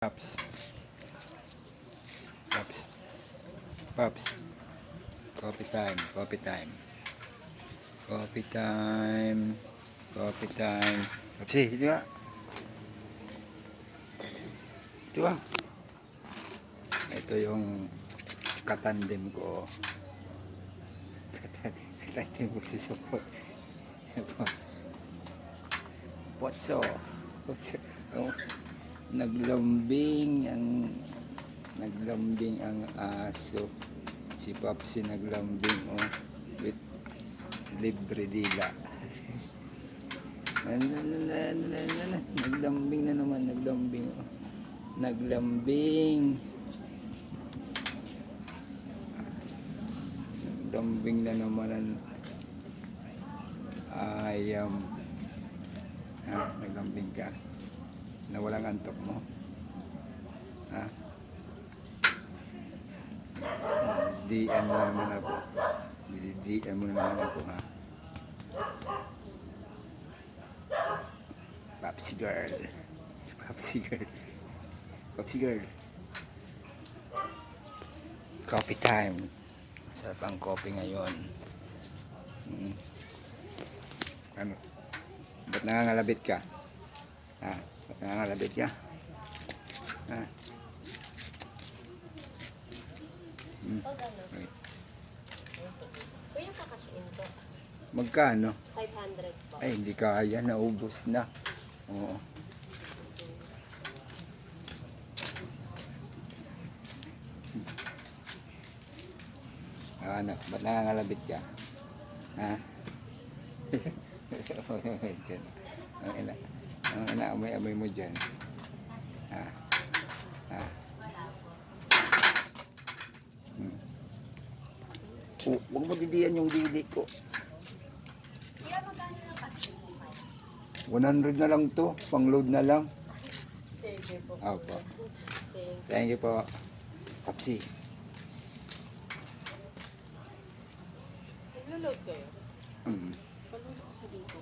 Pops. Pops. Pops. Coffee time. Coffee time. Coffee time. Coffee time. Popsi, ito ba? Ito ba? Ito yung katandem ko. Katandem ko si Support. Support. Potso. Potso. Oh. Naglambing ang aso. Si Popsi naglambing with libre dila. Naglambing na naman, naglambing na naman ang ayam. Naglambing ka na walang antok mo, ha? DM mo naman ako, DM mo naman ako, ha? Popsi girl, Popsi girl, Popsi girl. Coffee time. Masarap ang coffee ngayon. Ano? Ba't nangangalabit ka? Ha? Ba't nangangalabit ka? Ha? Okay. Kuya, kakasyain ko. Magkano? 500 po. Ay, hindi kaya. Naubos na. Oo. Ano? Ba't nangangalabit ka? Ha? Diyan. Ang ina, amoy mo dyan. Ha? Ha? Huwag mo didiyan yung didi ko. 100 na lang to. Pang load na lang. Thank you po. Opo. Thank you po. Popsi. Nag-load kayo? Mm. Palulog ko sa dito.